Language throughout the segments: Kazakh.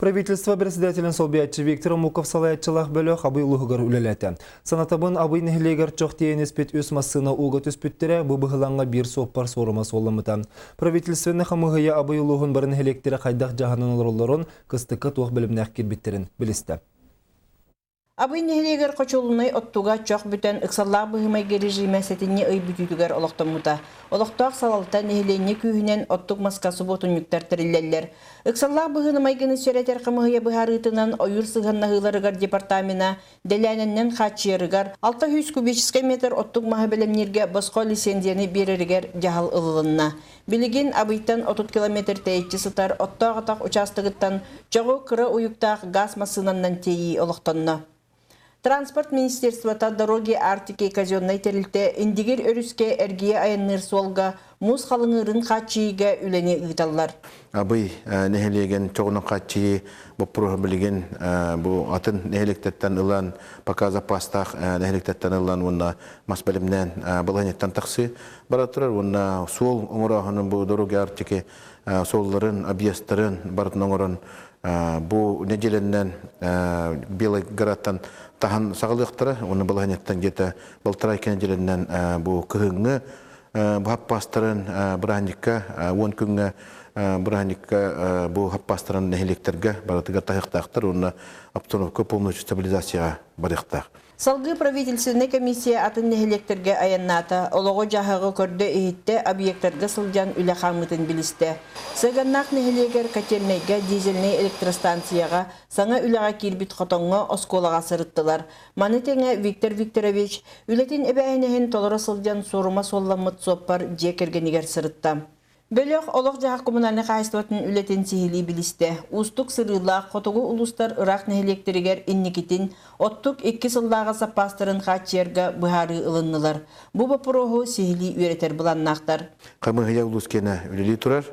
Правительство председателен солбиятчы Виктор Муков салаятчылах бөлөх абый улуғығыр үлелеті. Санатабын абый нехлегер чоқ тейін еспет өс массына уғы түспеттері бұбығыланға бір соқпар сорыма солымыта. Правительственны қамығыя абый улуғын барын хелектері қайдақ жағанын оларыларын қыстықы тоқ білімнәқ кербеттерін білісті. Абый нехлегер қочолунай оттуға чоқ бүтен ықсаллақ бұғымай режиме сәтіне үй бүтігер олықтамыта. Олықтақ салалта нехлене күйінен оттук маскасы ботун юктар тірілелер. Ықсаллақ бұғынымай гіні сөретер қымығыя бұхарытынан ойыр сығаннағыларығар департамена дәләнінен қатшиырығар 600 кубический метр оттук мағабелемнерге босқо лицензияны берерігер жағал ылылынна. Билеген абыйтан 30 километр тәйітчі сытар оттағатақ участығыттан жоғы кыры уюктақ газ масынаннан тейі олықтанна. Транспорт министерствота дороги артики казенной терилте индигер өрүске эргие айынныр солга муз халыңырын қатчиыға үлене ұйталар. Абый нехелеген чоғының қатчиы бұппұры білген бұл атын нехелектеттен ұлан пока запастақ нехелектеттен ұлан онна мас білімнен бұлғанеттен тақсы баратырар. Онна сол оңырағының бұл дороги артики солларын, объесттарын барытын оңырын бұл неделеннен Белый городтан тахан сағылықтыры, оны бұлғанеттен жеті бұлтырай кенеделеннен бұл күхіңі бұл хаппастырын бұранникка, он күнгі бұранникка бұл хаппастырын нәхелектерге баратыға тайықтақтыр, оны обстановка полностью стабилизацияға барықтақ. Салгы правительственный комиссия атын нехелектерге аянната, олығы жағығы көрді ехетті объекттарға сылжан үлі қамытын білісті. Сығаннақ нехелекер котельнайға дизельный электростанцияға саңа үліға кербіт қотонға осколаға сырыттылар. Манетеңе Виктор Викторович үлетін әбәйінеген толыры сылжан сорума солламыт соппар жекергенігер сырытта. Бөлөк олық жағақ коммунальны қайыстуатын үлетін сихили білісті. Устук сырылақ, қотығы ұлыстар ұрақ нехелектерігер инникетін, оттук 2 сыллаға саппастырын қатчерға бұхары ылыннылар. Бұ бұпырығы сихили үйретер бұланнақтар. Қамығыя ұлыскені үлелі тұрар.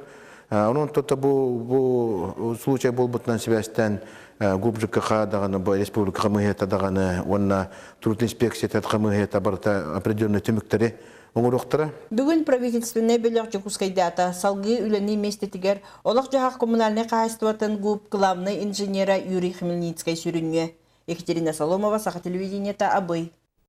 Onun totta bu случай болбутнан связьтен ГУБЖКХ даганы республика камыгета даганы онна труд инспекция камыгета барта определенный төмөктөрү оңуруктара. Бүгүн правительственный бөлөк жокускайдата салгы үлени местетигер олак жахак коммунальный кайыстыбатын ГУБ главный инженера Юрий Хмельницкий сүрүнүө. Екатерина Соломова, Саха телевидениета, Абый.